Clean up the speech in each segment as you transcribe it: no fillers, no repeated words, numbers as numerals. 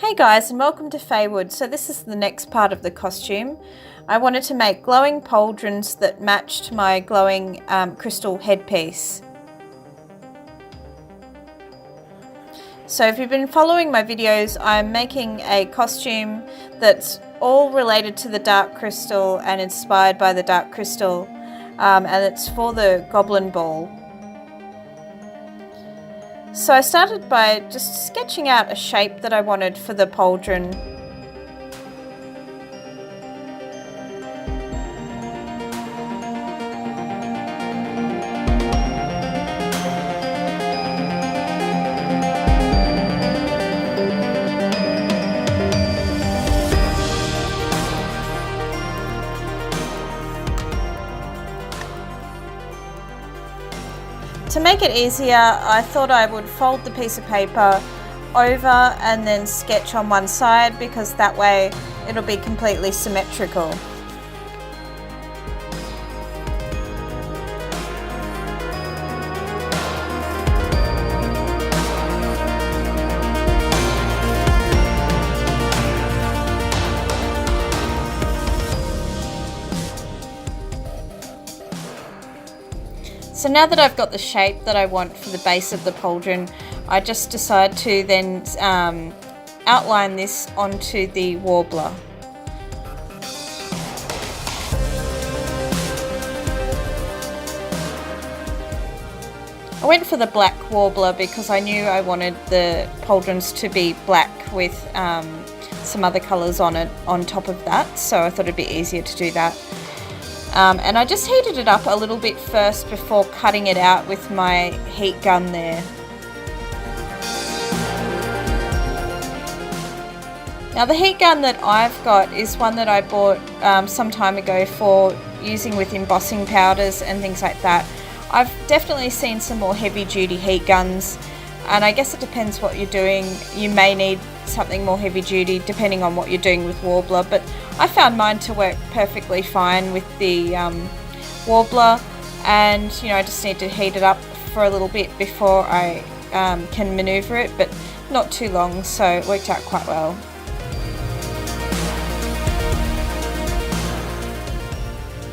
Hey guys, and welcome to Faewood. So this is the next part of the costume. I wanted to make glowing pauldrons that matched my glowing crystal headpiece. So if you've been following my videos, I'm making a costume that's all related to the dark crystal and inspired by the dark crystal, and it's for the goblin ball. So I started by just sketching out a shape that I wanted for the pauldron. To make it easier, I thought I would fold the piece of paper over and then sketch on one side, because that way it'll be completely symmetrical. So now that I've got the shape that I want for the base of the pauldron, I just decide to then outline this onto the warbler. I went for the black warbler because I knew I wanted the pauldrons to be black with some other colours on it on top of that, so I thought it'd be easier to do that. And I just heated it up a little bit first before cutting it out with my heat gun there. Now the heat gun that I've got is one that I bought some time ago for using with embossing powders and things like that. I've definitely seen some more heavy duty heat guns, and I guess it depends what you're doing. You may need something more heavy duty depending on what you're doing with warbler, but I found mine to work perfectly fine with the warbler, and I just need to heat it up for a little bit before I can maneuver it, but not too long, so it worked out quite well.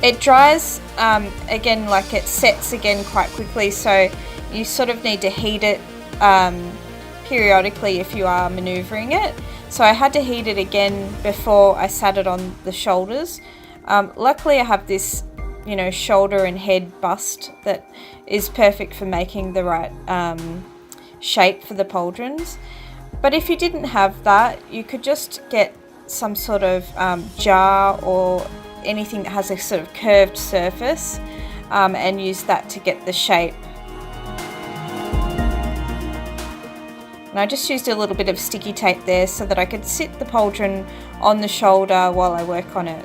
It dries again, like it sets again quite quickly, so you sort of need to heat it periodically if you are maneuvering it. So I had to heat it again before I sat it on the shoulders. Luckily I have this shoulder and head bust that is perfect for making the right shape for the pauldrons. But if you didn't have that, you could just get some sort of jar or anything that has a sort of curved surface and use that to get the shape. And I just used a little bit of sticky tape there so that I could sit the pauldron on the shoulder while I work on it.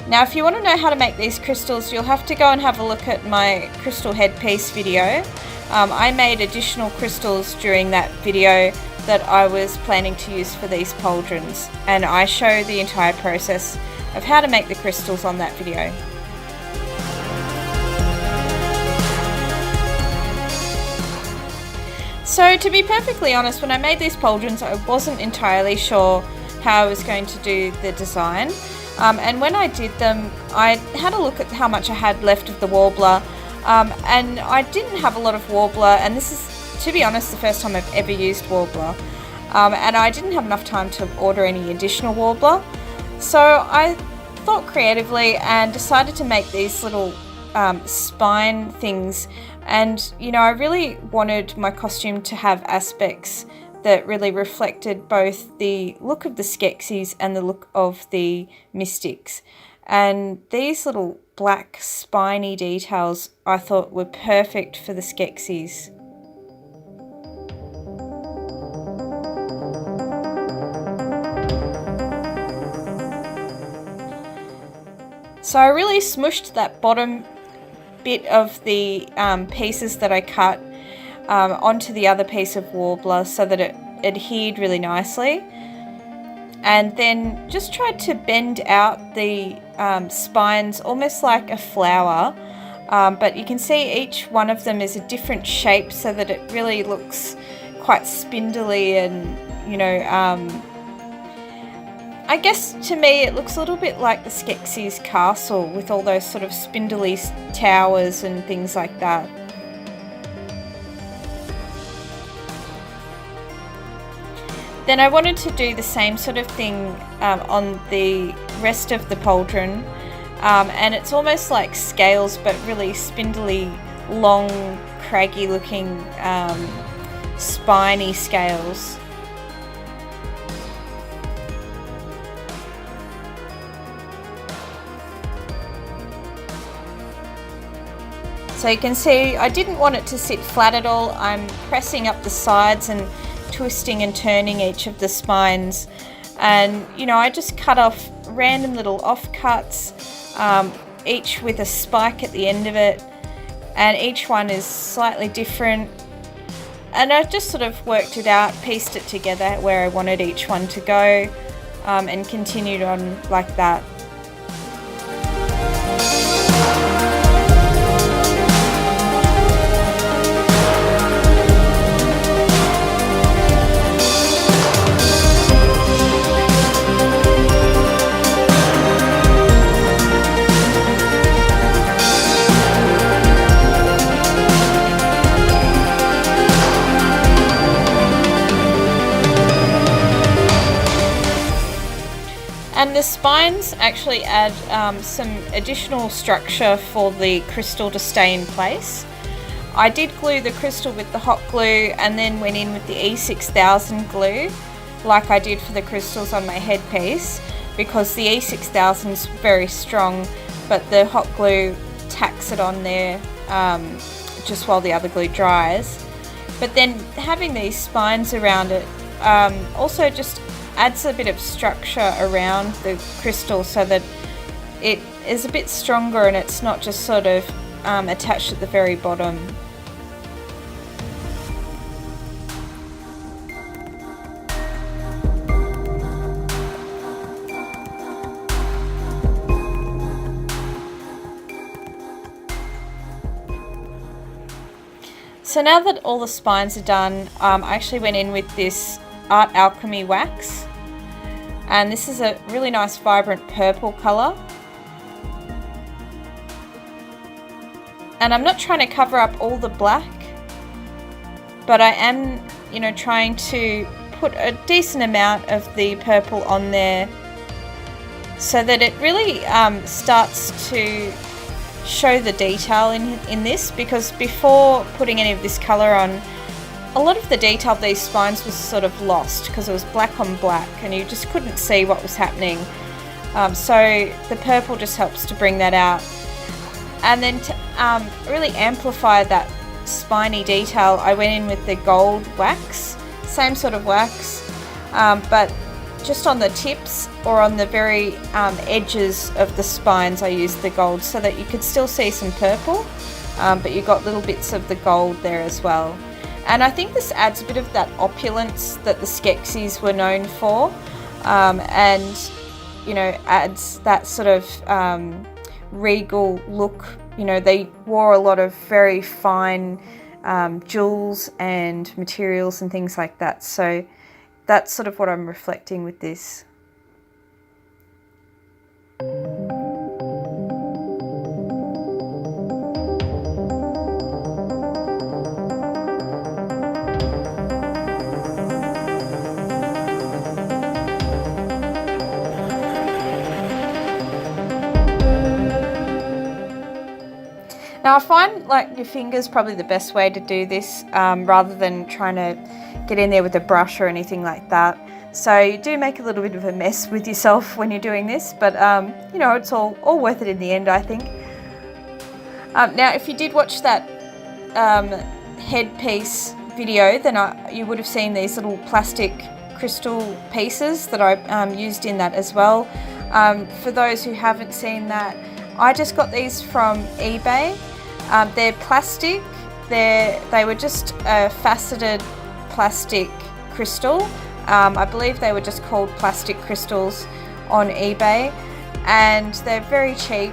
Now if you want to know how to make these crystals, you'll have to go and have a look at my crystal headpiece video. I made additional crystals during that video that I was planning to use for these pauldrons, and I show the entire process of how to make the crystals on that video. So to be perfectly honest, when I made these pauldrons, I wasn't entirely sure how I was going to do the design. And when I did them, I had a look at how much I had left of the warbler, and I didn't have a lot of warbler, and this is, to be honest, the first time I've ever used warbler. And I didn't have enough time to order any additional warbler. So I thought creatively and decided to make these little spine things. And I really wanted my costume to have aspects that really reflected both the look of the Skeksis and the look of the Mystics. And these little black spiny details I thought were perfect for the Skeksis. So I really smushed that bottom bit of the pieces that I cut onto the other piece of warbler so that it adhered really nicely, and then just tried to bend out the spines almost like a flower, but you can see each one of them is a different shape so that it really looks quite spindly and, you know, I guess to me it looks a little bit like the Skeksis castle with all those sort of spindly towers and things like that. Then I wanted to do the same sort of thing on the rest of the pauldron, and it's almost like scales but really spindly, long, craggy looking spiny scales. So you can see I didn't want it to sit flat at all. I'm pressing up the sides and twisting and turning each of the spines, and you know, I just cut off random little offcuts, each with a spike at the end of it, and each one is slightly different, and I just sort of worked it out, pieced it together where I wanted each one to go, and continued on like that. And the spines actually add some additional structure for the crystal to stay in place. I did glue the crystal with the hot glue and then went in with the E6000 glue, like I did for the crystals on my headpiece, because the E6000 is very strong, but the hot glue tacks it on there just while the other glue dries. But then having these spines around it also just adds a bit of structure around the crystal so that it is a bit stronger and it's not just sort of attached at the very bottom. So now that all the spines are done, I actually went in with this Art Alchemy wax, and this is a really nice vibrant purple colour, and I'm not trying to cover up all the black, but I am, you know, trying to put a decent amount of the purple on there so that it really starts to show the detail in this, because before putting any of this colour on, a lot of the detail of these spines was sort of lost because it was black on black and you just couldn't see what was happening. So the purple just helps to bring that out. And then to really amplify that spiny detail, I went in with the gold wax, same sort of wax, but just on the tips or on the very edges of the spines I used the gold so that you could still see some purple, but you got little bits of the gold there as well. And I think this adds a bit of that opulence that the Skeksis were known for, and, you know, adds that sort of regal look. You know, they wore a lot of very fine jewels and materials and things like that. So that's sort of what I'm reflecting with this. Now I find like your finger's probably the best way to do this, rather than trying to get in there with a brush or anything like that. So you do make a little bit of a mess with yourself when you're doing this, but you know, it's all worth it in the end, I think. Now if you did watch that headpiece video, then you would have seen these little plastic crystal pieces that I used in that as well. For those who haven't seen that, I just got these from eBay. They're plastic. They were just a faceted plastic crystal. I believe they were just called plastic crystals on eBay, and they're very cheap.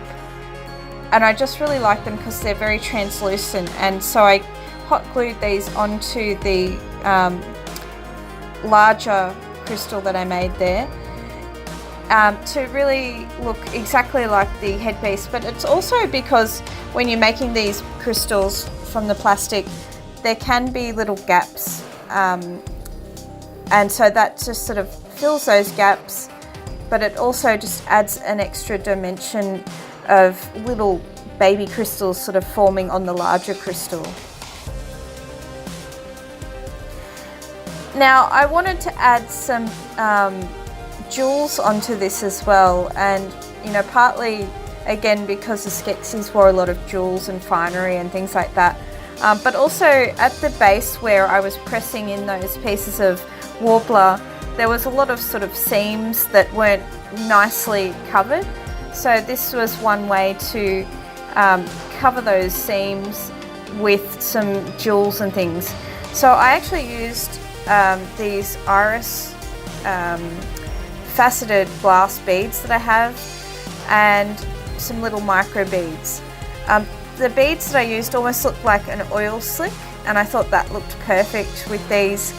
And I just really like them because they're very translucent. And so I hot glued these onto the larger crystal that I made there, to really look exactly like the headpiece. But it's also because when you're making these crystals from the plastic, there can be little gaps, and so that just sort of fills those gaps, but it also just adds an extra dimension of little baby crystals sort of forming on the larger crystal. Now I wanted to add some jewels onto this as well, and partly again because the Skeksis wore a lot of jewels and finery and things like that, but also at the base where I was pressing in those pieces of warbler, there was a lot of sort of seams that weren't nicely covered. So this was one way to cover those seams with some jewels and things. So I actually used these iris faceted glass beads that I have, and some little micro beads. The beads that I used almost looked like an oil slick, and I thought that looked perfect with these.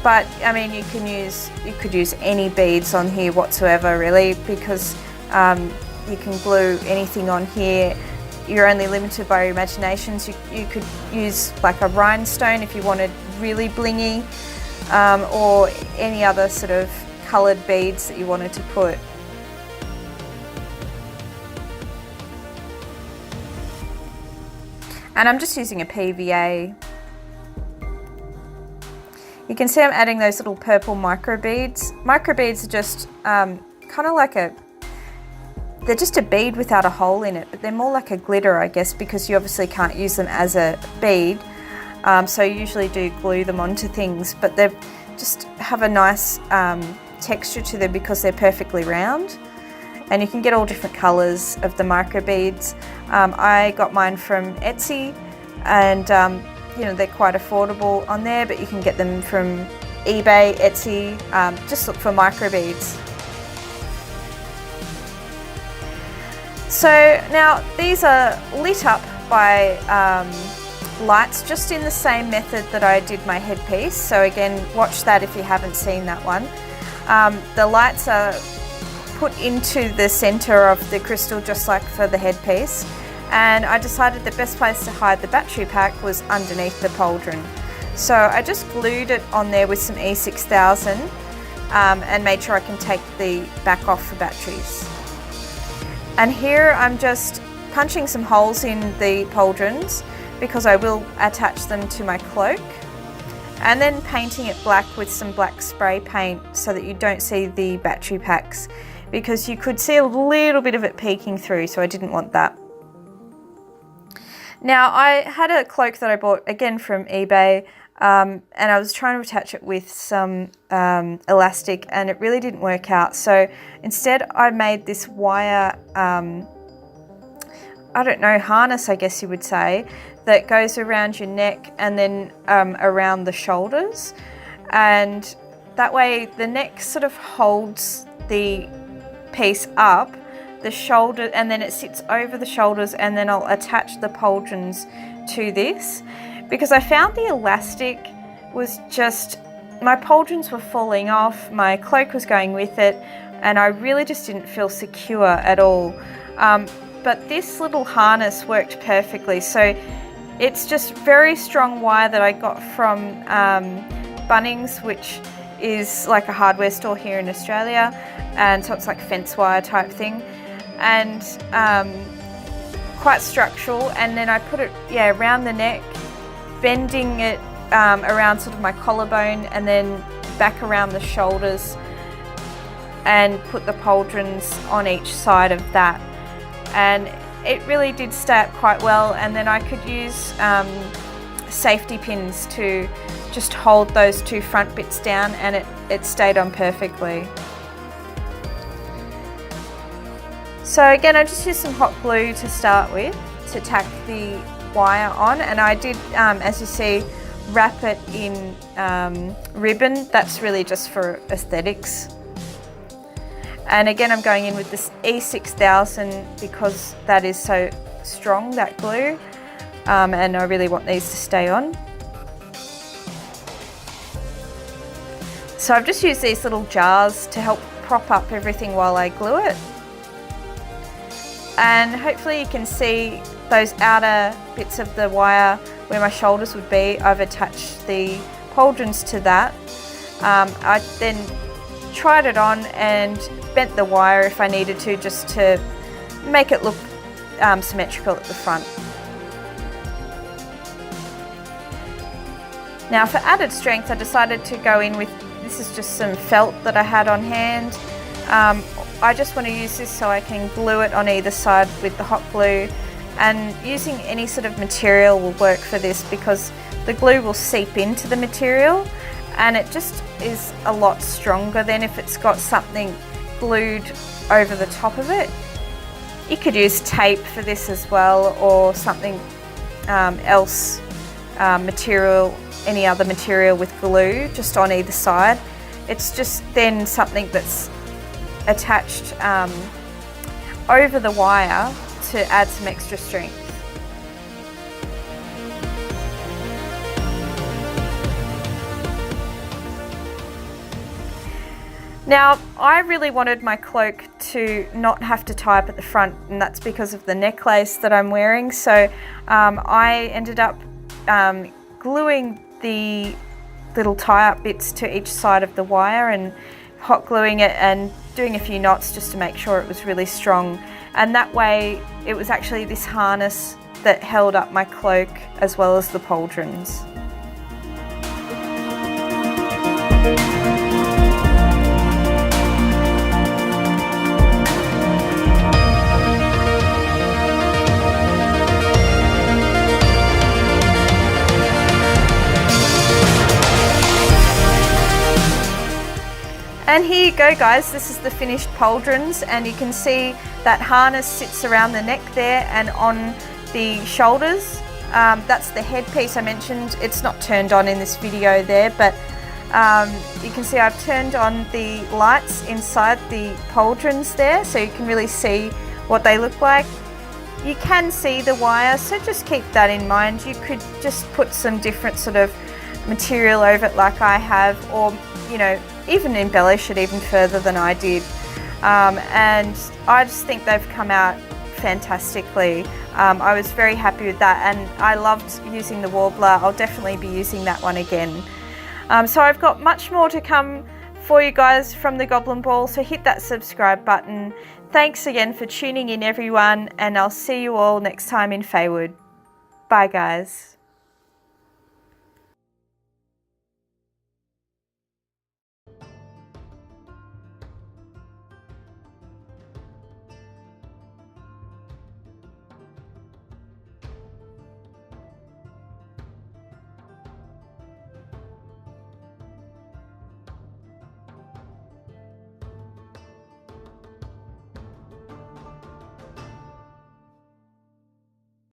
But I mean, you could use any beads on here whatsoever, really, because you can glue anything on here. You're only limited by your imaginations. You could use like a rhinestone if you wanted really blingy, or any other sort of coloured beads that you wanted to put. And I'm just using a PVA. You can see I'm adding those little purple micro beads. Micro beads are just kind of like they're just a bead without a hole in it, but they're more like a glitter, I guess, because you obviously can't use them as a bead. So you usually do glue them onto things, but they just have a nice texture to them because they're perfectly round. And you can get all different colours of the micro beads. I got mine from Etsy, and they're quite affordable on there, but you can get them from eBay, Etsy. Just look for micro beads. So now these are lit up by lights, just in the same method that I did my headpiece. So again, watch that if you haven't seen that one. The lights are put into the center of the crystal, just like for the headpiece. And I decided the best place to hide the battery pack was underneath the pauldron. So I just glued it on there with some E6000 and made sure I can take the back off for batteries. And here I'm just punching some holes in the pauldrons because I will attach them to my cloak, and then painting it black with some black spray paint so that you don't see the battery packs, because you could see a little bit of it peeking through, so I didn't want that. Now I had a cloak that I bought again from eBay, and I was trying to attach it with some elastic, and it really didn't work out. So instead I made this wire, I don't know, harness I guess you would say, that goes around your neck and then around the shoulders, and that way the neck sort of holds the piece up, the shoulder, and then it sits over the shoulders, and then I'll attach the pauldrons to this, because I found the elastic was just, my pauldrons were falling off, my cloak was going with it, and I really just didn't feel secure at all. But this little harness worked perfectly. So it's just very strong wire that I got from Bunnings, which is like a hardware store here in Australia, and so it's like fence wire type thing, and quite structural. And then I put it around the neck, bending it around sort of my collarbone, and then back around the shoulders, and put the pauldrons on each side of that. And it really did stay up quite well, and then I could use safety pins to just hold those two front bits down, and it stayed on perfectly. So again, I just used some hot glue to start with to tack the wire on, and I did, as you see, wrap it in ribbon. That's really just for aesthetics. And again, I'm going in with this E6000 because that is so strong, that glue, and I really want these to stay on. So I've just used these little jars to help prop up everything while I glue it. And hopefully you can see those outer bits of the wire where my shoulders would be. I've attached the pauldrons to that. I then tried it on and bent the wire if I needed to, just to make it look symmetrical at the front. Now for added strength, I decided to go in with, this is just some felt that I had on hand. I just want to use this so I can glue it on either side with the hot glue, and using any sort of material will work for this because the glue will seep into the material and it just is a lot stronger than if it's got something glued over the top of it. You could use tape for this as well, or something else, material, any other material with glue just on either side. It's just then something that's attached over the wire to add some extra strength. Now, I really wanted my cloak to not have to tie up at the front, and that's because of the necklace that I'm wearing. So I ended up gluing the little tie-up bits to each side of the wire and hot gluing it and doing a few knots just to make sure it was really strong. And that way it was actually this harness that held up my cloak as well as the pauldrons. And here you go guys, this is the finished pauldrons, and you can see that harness sits around the neck there and on the shoulders. That's the headpiece I mentioned. It's not turned on in this video there, but you can see I've turned on the lights inside the pauldrons there, so you can really see what they look like. You can see the wire, so just keep that in mind. You could just put some different sort of material over it like I have, or even embellish it even further than I did. And I just think they've come out fantastically. I was very happy with that, and I loved using the warbler. I'll definitely be using that one again. So I've got much more to come for you guys from the Goblin Ball, so hit that subscribe button. Thanks again for tuning in everyone, and I'll see you all next time in Faewood. Bye guys.